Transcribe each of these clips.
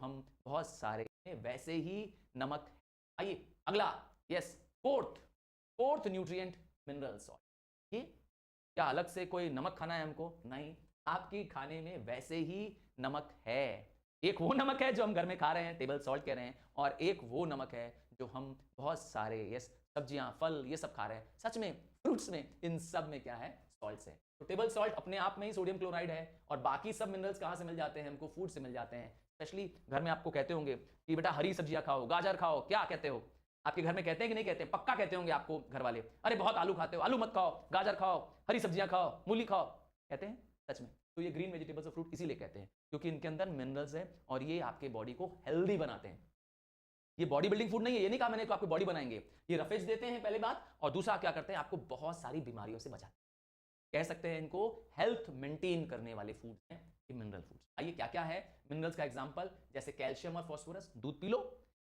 हम बहुत सारे वैसे ही नमक। आइए अगला, yes, fourth nutrient mineral salt. ये क्या अलग से कोई नमक खाना है हमको? नहीं, आपकी खाने में वैसे ही नमक है। एक वो नमक है जो हम घर में खा रहे हैं, टेबल सॉल्ट कह रहे हैं, और एक वो नमक है जो हम बहुत सारे यस सब्जियां, फल, ये सब खा रहे हैं। सच में फ्रूट्स में, इन सब में क्या है? सॉल्ट्स है। तो टेबल सॉल्ट अपने आप में ही सोडियम क्लोराइड है, और बाकी सब मिनरल्स कहां से मिल जाते हैं हमको? फूड से मिल जाते हैं। स्पेशली घर में आपको कहते होंगे कि बेटा हरी सब्जियां खाओ, गाजर खाओ, क्या कहते हो? आपके घर में कहते हैं कि नहीं कहते? पक्का कहते होंगे आपको घर वाले, अरे बहुत आलू खाते हो, आलू मत खाओ, गाजर खाओ, हरी सब्जियां खाओ, मूली खाओ, कहते हैं सच में। तो ये ग्रीन वेजिटेबल्स और फ्रूट इसीलिए कहते हैं क्योंकि इनके अंदर मिनरल्स है और ये आपके बॉडी को हेल्दी बनाते हैं। ये बॉडी बिल्डिंग फूड नहीं है, ये नहीं कहा मैंने कि आपकी बॉडी बनाएंगे। ये रफेज देते हैं पहले बात, और दूसरा क्या करते हैं? आपको बहुत सारी बीमारियों से बचाते हैं। कह सकते हैं इनको हेल्थ मेंटेन करने वाले फूड हैं ये मिनरल फूड्स। आइए क्या क्या है मिनरल्स का एग्जांपल, जैसे कैल्शियम और फास्फोरस। दूध पी लो,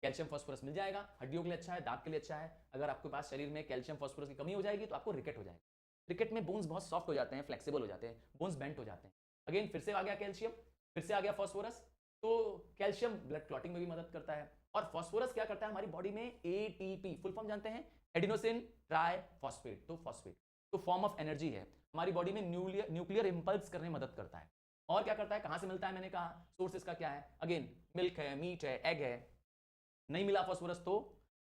कैल्शियम फास्फोरस मिल जाएगा, हड्डियों के लिए अच्छा है, दांत के लिए अच्छा है। अगर आपके पास शरीर में कैल्शियम फास्फोरस की कमी हो जाएगी तो आपको रिकेट हो जाएगा। रिकेट में बोन्स बहुत सॉफ्ट हो जाते हैं, फ्लेक्सिबल हो जाते हैं, बोन्स बेंट हो जाते हैं। अगेन फिर से आ गया कैल्शियम, फिर से आ गया फास्फोरस। तो कैल्शियम ब्लड क्लॉटिंग में भी मदद करता है, और फास्फोरस क्या करता है हमारी बॉडी में? एटीपी, फुल फॉर्म जानते हैं? Adenosine try phosphate. तो फॉस्फेट तो फॉर्म ऑफ एनर्जी है, हमारी बॉडी में न्यूक्लियर इंपल्स करने में मदद करता है। और क्या करता है? कहां से मिलता है? मैंने कहा सोर्स इसका क्या है? अगेन मिल्क है, मीट है, एग है। नहीं मिला फास्फोरस तो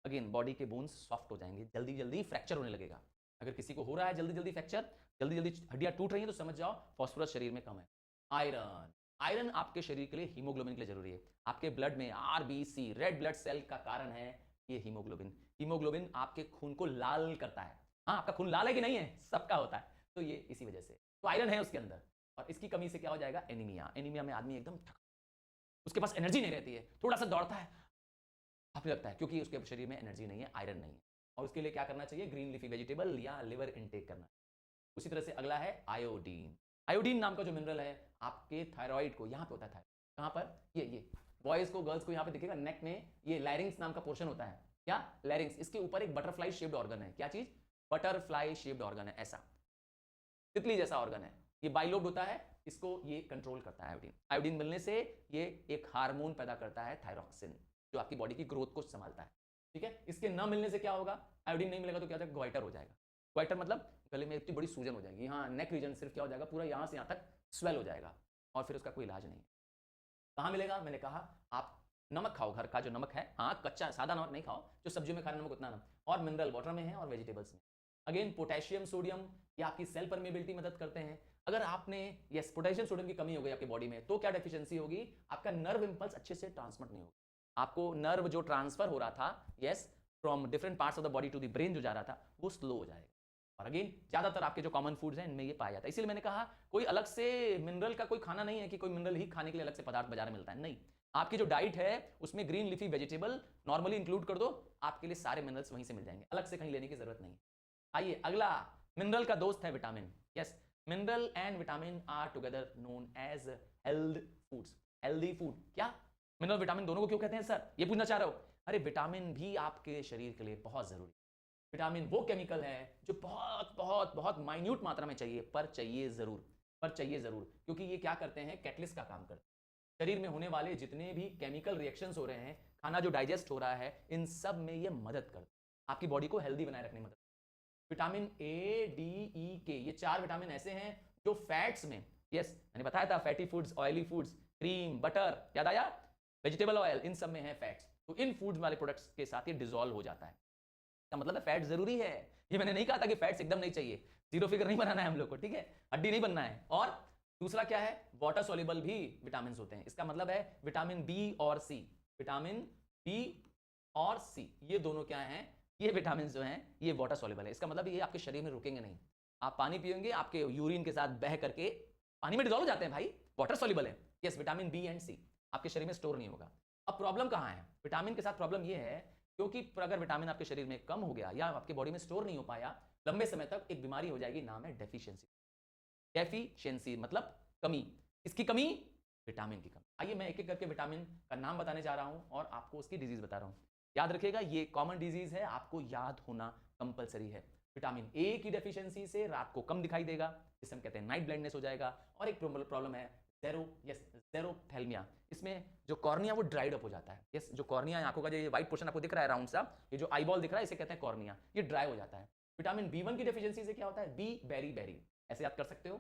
अगेन बॉडी के बोन्स सॉफ्ट हो जाएंगे, जल्दी जल्दी फ्रैक्चर होने लगेगा। अगर किसी को हो रहा है जल्दी जल्दी फ्रैक्चर, जल्दी जल्दी हड्डियां टूट रही हैं, तो समझ जाओ फास्फोरस शरीर में कम है। आयरन, आयरन आपके शरीर के लिए, हीमोग्लोबिन के लिए जरूरी है। आपके ब्लड में आरबीसी, रेड ब्लड सेल का कारण है ये हीमोग्लोबिन। हीमोग्लोबिन आपके खून को लाल करता है। हाँ, आपका खून लाल है कि नहीं है? सबका होता है, तो ये इसी वजह से तो आयरन है उसके अंदर। और इसकी कमी से क्या हो जाएगा? एनीमिया। एनीमिया में आदमी एकदम थक, उसके पास एनर्जी नहीं रहती है, थोड़ा सा दौड़ता है हाफने लगता है, क्योंकि उसके शरीर में एनर्जी नहीं है, आयरन नहीं है। और उसके लिए क्या करना चाहिए? ग्रीन लीफी वेजिटेबल या लिवर इनटेक करना। उसी तरह से अगला है आयोडीन। आयोडीन नाम का जो मिनरल है आपके थायराइड को, यहां पे होता है थायराइड, कहां पर? ये बॉयज को, गर्ल्स को यहां पे दिखेगा नेक में, ये लैरिंग्स नाम का पोर्शन होता है। क्या? लैरिंग्स। इसके ऊपर एक बटरफ्लाई शेप्ड ऑर्गन है। क्या चीज? बटरफ्लाई शेप्ड ऑर्गन है, ऐसा तितली जैसा ऑर्गन है। ये बाइलोब्ड होता है, इसको ये कंट्रोल करता है आयोडीन। आयोडीन मिलने से ये एक हार्मोन पैदा करता है थायरॉक्सिन, जो आपकी बॉडी की ग्रोथ को संभालता है। ठीक है, इसके न मिलने से क्या होगा? आयोडीन नहीं मिलेगा तो क्या होगा? ग्वाइटर हो जाएगा। ग्वाइटर मतलब गले में इतनी बड़ी सूजन हो जाएगी, यहाँ नेक रीजन सिर्फ क्या हो जाएगा? पूरा यहाँ से यहाँ तक स्वेल हो जाएगा, और फिर उसका कोई इलाज नहीं है। कहाँ मिलेगा? मैंने कहा आप नमक खाओ, घर का जो नमक है, हाँ कच्चा सादा नमक नहीं खाओ, जो सब्जियों में खा रहे नमक उतना नमक, और मिनरल वाटर में है और वेजिटेबल्स में। अगेन पोटेशियम सोडियम, ये आपकी सेल परमेबिलिटी मदद करते हैं। अगर आपने यस पोटेशियम सोडियम की कमी हो गई आपकी बॉडी में, तो क्या डेफिशिएंसी होगी? आपका नर्व इंपल्स अच्छे से ट्रांसमिट नहीं होगा, आपको नर्व जो ट्रांसफर हो रहा था yes from different parts of the body to the brain जो जा रहा था, वो स्लो हो जाएगा। और अगेन ज्यादातर आपके जो कॉमन फूड्स हैं इनमें ये पाया जाता है। इसलिए मैंने कहा कोई अलग से मिनरल का कोई खाना नहीं है कि कोई मिनरल ही खाने के लिए अलग से पदार्थ बाजार में मिलता है, नहीं। आपकी जो डाइट है उसमें green leafy vegetable normally include कर दो, आपके लिए सारे मिनरल्स वहीं से मिल जाएंगे, अलग से कहीं लेने की जरूरत नहीं। आइए अगला, मिनरल का दोस्त है vitamin. Yes, mineral and vitamin are together known as health foods. Healthy food क्या? मिनरल विटामिन दोनों को क्यों कहते हैं सर? ये पूछना चाह रहे हो? अरे विटामिन भी आपके शरीर के लिए बहुत जरूरी। विटामिन वो केमिकल है जो बहुत बहुत बहुत माइन्यूट मात्रा में चाहिए, पर चाहिए जरूर, क्योंकि ये क्या करते हैं? कैटलिस्ट का काम करते हैं। शरीर में होने वाले जितने भी केमिकल रिएक्शंस हो रहे हैं, खाना जो डाइजेस्ट हो रहा है, इन सब में ये मदद करता है, आपकी बॉडी को हेल्दी बनाए रखने में मदद। विटामिन ए, डी, ई, के, ये 4 विटामिन ऐसे हैं जो फैट्स में, यस मैंने बताया था, fatty foods, oily foods, cream, butter, याद आया? वेजिटेबल ऑयल, इन सब में है फैट्स। तो इन फूड्स वाले प्रोडक्ट्स के साथ ये डिसॉल्व हो जाता है। का मतलब है फैट जरूरी है। ये मैंने नहीं कहा था कि फैट्स एकदम नहीं चाहिए, जीरो फिगर नहीं बनाना है हम लोग को, ठीक है? हड्डी नहीं बनना है। और दूसरा क्या है? वाटर सोल्यूबल भी विटामिन होते हैं। इसका मतलब है विटामिन बी और सी, विटामिन बी और सी, ये दोनों क्या हैं? ये विटामिन जो हैं ये वाटर सोल्यूबल है। इसका मतलब ये आपके शरीर में रुकेंगे नहीं, आप पानी पिएंगे आपके यूरिन के साथ बह करके पानी में डिजोल्व हो जाते हैं भाई, वाटर सोल्यूबल है। यस, विटामिन बी एंड सी आपके शरीर में स्टोर नहीं होगा। अब प्रॉब्लम कहां है विटामिन के साथ? प्रॉब्लम ये है क्योंकि अगर विटामिन आपके शरीर में कम हो गया या आपकी बॉडी में स्टोर नहीं हो पाया लंबे समय तक, एक बीमारी हो जाएगी, नाम है डेफिशिएंसी। डेफिशिएंसी मतलब कमी, इसकी कमी, विटामिन की कमी। आइए मैं एक एक करके विटामिन का नाम बताने जा रहा हूं और आपको उसकी डिजीज बता रहा हूं। याद रखिएगा ये कॉमन डिजीज है, आपको याद होना कंपलसरी है। विटामिन ए की डेफिशिएंसी से रात को कम दिखाई देगा, जिसे हम कहते हैं नाइट ब्लाइंडनेस हो जाएगा। और एक प्रॉब्लम है जेरो, यस जेरोथेल्मिया, इसमें जो कॉर्निया वो ड्राइड अप हो जाता है। यस, जो कॉर्निया आंखों का जो ये व्हाइट पोर्शन आपको दिख रहा है राउंड सा, ये जो आईबॉल दिख रहा है इसे कहते हैं कॉर्निया, ये ड्राई हो जाता है। विटामिन बी1 की डेफिशिएंसी से क्या होता है, बी बेरी बेरी, ऐसे याद कर सकते हो।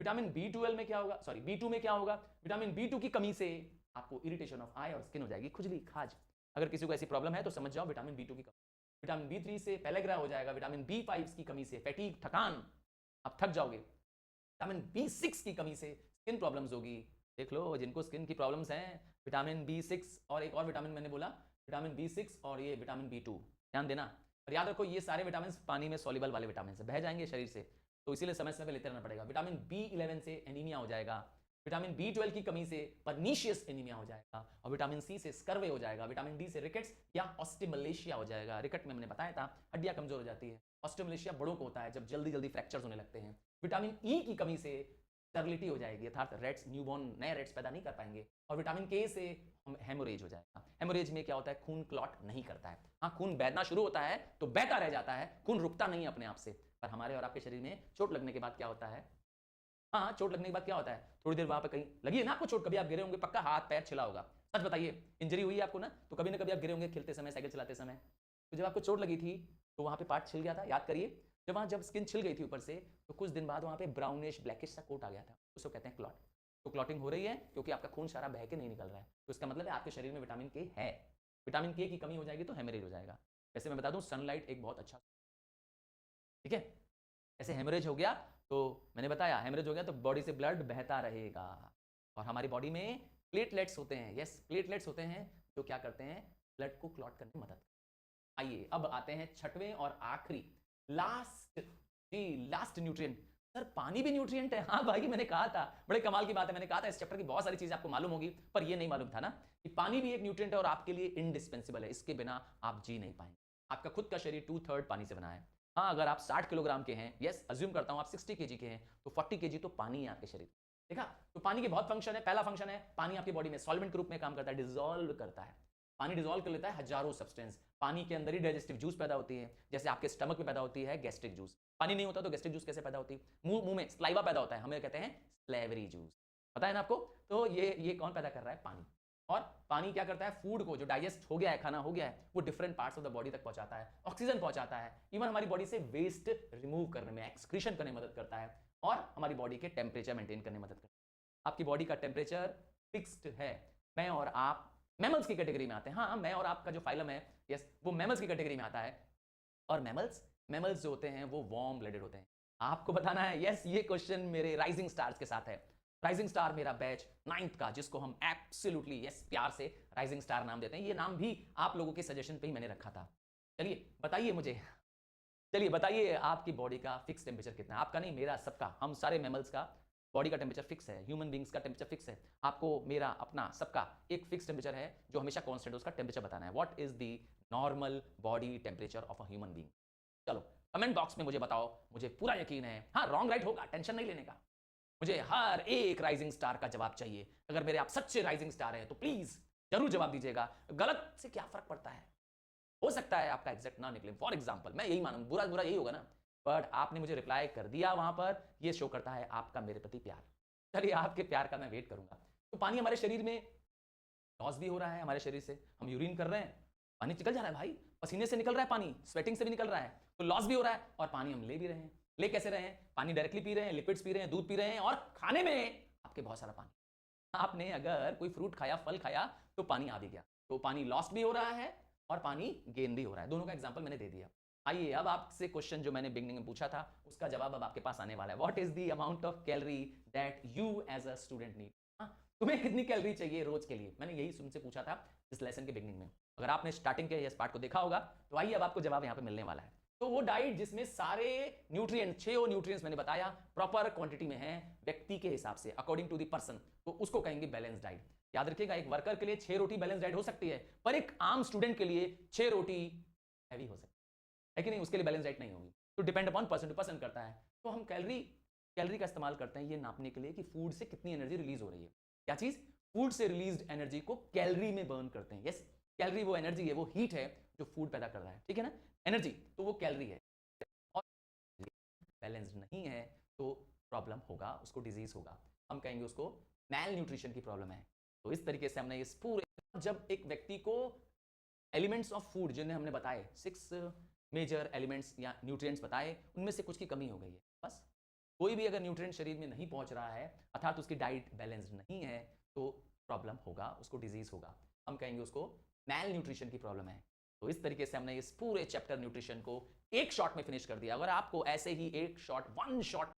विटामिन बी12 में क्या होगा, सॉरी बी2 में क्या होगा, विटामिन बी2 की कमी से आपको इरिटेशन ऑफ आई और स्किन हो जाएगी, खुजली खाज। अगर किसी को ऐसी प्रॉब्लम है तो समझ जाओ विटामिन बी2 की कमी। विटामिन बी3 से पेलेग्रा हो जाएगा, विटामिन बी5 की कमी से फैटीग, थकान, आप थक जाओगे। विटामिन बी6 की कमी से स्किन प्रॉब्लम्स होगी। देख लो जिनको स्किन की प्रॉब्लम्स हैं, विटामिन बी6 और एक और विटामिन मैंने बोला, विटामिन बी6 और ये विटामिन बी2, ध्यान देना। और याद रखो ये सारे विटामिन पानी में सॉल्युबल वाले विटामिन से बह जाएंगे शरीर से, तो इसीलिए समय समय पे लेते रहना पड़ेगा। विटामिन बी11 से एनीमिया हो जाएगा, विटामिन बी12 की कमी से पर्नीशियस एनीमिया हो जाएगा, और विटामिन सी से स्कर्वे हो जाएगा, विटामिन डी से रिकेट्स या ऑस्टिमलेशिया हो जाएगा। रिकेट में मैंने बताया था हड्डियां कमजोर हो जाती है, ऑस्टिमलेशिया बड़ों को होता है जब जल्दी जल्दी फ्रैक्चर्स होने लगते हैं। विटामिन ई की कमी से स्टर्लिटी हो जाएगी, अर्थात रेट्स न्यूबॉर्न नए रेट्स पैदा नहीं कर पाएंगे। और विटामिन के से हेमोरेज हो जाएगा। हेमोरेज में क्या होता है, खून क्लॉट नहीं करता है। हाँ, खून बहना शुरू होता है तो बहता रह जाता है, खून रुकता नहीं अपने आप से। पर हमारे और आपके शरीर में चोट लगने के बाद क्या होता है, हाँ चोट लगने के बाद क्या होता है, थोड़ी देर वहां पे कहीं लगी है ना आपको चोट, कभी आप गिरे होंगे, पक्का हाथ पैर छिला होगा। सच बताइए, इंजरी हुई है आपको ना, तो कभी ना कभी आप गिरे होंगे खेलते समय, साइकिल चलाते समय। तो जब आपको चोट लगी थी तो वहां पे पार्ट छिल गया था, याद करिए। जब स्किन छिल गई थी ऊपर से, तो कुछ दिन बाद वहां पे ब्राउनिश ब्लैकिश सा कोट आ गया था, उसको कहते हैं क्लॉट। तो क्लॉटिंग हो रही है क्योंकि आपका खून सारा बह के नहीं निकल रहा है, तो इसका मतलब है आपके शरीर में विटामिन के है। विटामिन के की कमी हो जाएगी तो हेमरेज हो जाएगा। वैसे मैं बता दूं, सनलाइट एक बहुत अच्छा, ठीक है, ऐसे हेमरेज हो गया तो मैंने बताया, हेमरेज हो गया तो बॉडी से ब्लड बहता रहेगा। और हमारी बॉडी में प्लेटलेट्स होते हैं, यस प्लेटलेट्स होते हैं, जो क्या करते हैं, ब्लड को क्लॉट करने में मदद करते हैं। आइए अब आते हैं छठवें और आखिरी, लास्ट, जी लास्ट न्यूट्रिएंट। सर पानी भी न्यूट्रिएंट है? हाँ भाई, मैंने कहा था, बड़े कमाल की बात है, मैंने कहा था इस चैप्टर की बहुत सारी चीजें आपको मालूम होगी, पर ये नहीं मालूम था ना कि पानी भी एक न्यूट्रिएंट है और आपके लिए इंडिस्पेंसिबल है, इसके बिना आप जी नहीं पाएंगे। आपका खुद का शरीर 2/3 पानी से बना है। हाँ, अगर आप 60 किलोग्राम के हैं, यस अज्यूम करता हूं आप 60 केजी के हैं, तो 40 केजी तो पानी है आपके शरीर। देखा, तो पानी के बहुत फंक्शन है। पहला फंक्शन है, पानी आपकी बॉडी में सॉल्वेंट के रूप में काम करता है, डिसॉल्व करता है। पानी डिसॉल्व कर लेता है हजारों सब्सटेंस। पानी के अंदर ही डाइजेस्टिव जूस पैदा होती है, जैसे आपके स्टमक में पैदा होती है गैस्ट्रिक जूस। पानी नहीं होता तो गैस्ट्रिक जूस कैसे पैदा होती है, मुंह में स्लाइवा पैदा होता है, हमें कहते हैं स्लेवरी जूस, पता है ना आपको। तो ये कौन पैदा कर रहा है, पानी। और पानी क्या करता है, फूड को जो डाइजेस्ट हो गया है, खाना हो गया है, वो different parts of the body तक पहुंचाता है, ऑक्सीजन पहुंचाता है, इवन हमारी बॉडी से वेस्ट रिमूव करने में, एक्सक्रीशन करने में मदद करता है, और हमारी बॉडी के टेम्परेचर मेंटेन करने में मदद करता है। आपकी बॉडी का टेम्परेचर फिक्स्ड है। मैं और आप मैमल्स की कैटेगरी में आते हैं। हाँ, मैं और आपका जो फाइलम है, यस वो मैमल्स की कैटेगरी में आता है। और मैमल्स जो होते हैं वो वार्म ब्लडेड होते हैं। आपको बताना है, यस ये क्वेश्चन मेरे राइजिंग स्टार्स के साथ है। राइजिंग स्टार मेरा बैच 9th का, जिसको हम एब्सोल्युटली यस प्यार से राइजिंग स्टार नाम देते हैं। ये नाम भी आप लोगों के सजेशन पे ही मैंने रखा था। चलिए बताइए मुझे, चलिए बताइए आपकी बॉडी का फिक्स टेम्परेचर कितना है? आपका नहीं, मेरा, सबका, हम सारे मैमल्स का बॉडी का टेम्परेचर फिक्स है। ह्यूमन बींग्स का टेम्परेचर फिक्स है। आपको, मेरा, अपना, सबका एक फिक्स टेम्परेचर है जो हमेशा कांस्टेंट है, उसका टेम्परेचर बताना है। What is the normal body temperature of a human being? चलो कमेंट बॉक्स में मुझे बताओ, मुझे पूरा यकीन है, हाँ रॉन्ग राइट होगा, टेंशन नहीं लेने का। मुझे हर एक राइजिंग स्टार का जवाब चाहिए। अगर मेरे आप सच्चे राइजिंग स्टार हैं तो प्लीज जरूर जवाब दीजिएगा। गलत से क्या फर्क पड़ता है, हो सकता है आपका एग्जैक्ट ना निकले, फॉर एग्जाम्पल मैं यही मानूं, बुरा बुरा यही होगा ना, बट आपने मुझे रिप्लाई कर दिया वहां पर, यह शो करता है आपका मेरे प्रति प्यार। चलिए आपके प्यार का मैं वेट करूंगा। तो पानी हमारे शरीर में लॉस भी हो रहा है, हमारे शरीर से हम यूरिन कर रहे हैं, पानी निकल जा रहा है भाई, पसीने से निकल रहा है पानी, स्वेटिंग से भी निकल रहा है, तो लॉस भी हो रहा है, और पानी हम ले भी रहे हैं। ले कैसे रहे हैं, पानी डायरेक्टली पी रहे हैं, लिक्विड्स पी रहे हैं, दूध पी रहे हैं, और खाने में आपके बहुत सारा पानी। आपने अगर कोई फ्रूट खाया, फल खाया, तो पानी आ भी गया, तो पानी लॉस भी हो रहा है और पानी गेन भी हो रहा है। दोनों का एग्जांपल मैंने दे दिया। आइए अब आपसे क्वेश्चन जो मैंने बिगनिंग में पूछा था, उसका जवाब अब आपके पास आने वाला है। What is the amount of calorie that you as a student need? तुम्हें कितनी कैलोरी चाहिए रोज के लिए? मैंने यही तुमसे पूछा था इस लेसन के बिगनिंग में। अगर आपने स्टार्टिंग के इस पार्ट को देखा होगा तो आइए अब आपको जवाब यहाँ पे मिलने वाला है। तो वो डाइट जिसमें सारे न्यूट्रिएंट, 6 न्यूट्रिएंट्स मैंने बताया प्रॉपर क्वांटिटी में है व्यक्ति के हिसाब से, अकॉर्डिंग टू द पर्सन, तो उसको कहेंगे बैलेंस डाइट। याद रखिएगा, एक वर्कर के लिए 6 रोटी बैलेंस डाइट हो सकती है, पर एक आम स्टूडेंट के लिए 6 रोटी हैवी हो सकती है कि नहीं, उसके लिए बैलेंस डाइट नहीं होगी। तो depend upon person to person करता है। तो हम कैलोरी का इस्तेमाल करते हैं ये नापने के लिए कि फूड से कितनी एनर्जी रिलीज हो रही है। क्या चीज? फूड से रिलीज्ड एनर्जी को कैलोरी में बर्न करते हैं। यस, कैलोरी वो एनर्जी है, वो हीट है जो फूड पैदा कर रहा है, ठीक है ना, एनर्जी, तो वो कैलोरी है। और बैलेंस्ड नहीं है तो प्रॉब्लम होगा, उसको डिजीज होगा, हम कहेंगे उसको मैल न्यूट्रिशन की प्रॉब्लम है। तो इस तरीके से हमने इस पूरे, जब एक व्यक्ति को एलिमेंट्स ऑफ फूड जिन्हें हमने बताए 6 मेजर एलिमेंट्स या न्यूट्रिएंट्स बताए, उनमें से कुछ की कमी हो गई है, बस कोई भी अगर न्यूट्रिएंट शरीर में नहीं पहुंच रहा है, अर्थात उसकी डाइट बैलेंस्ड नहीं है, तो प्रॉब्लम होगा, उसको डिजीज होगा, हम कहेंगे उसको मैल न्यूट्रिशन की प्रॉब्लम है। तो इस तरीके से हमने इस पूरे चैप्टर न्यूट्रिशन को एक शॉट में फिनिश कर दिया। अगर आपको ऐसे ही एक शॉट, वन शॉट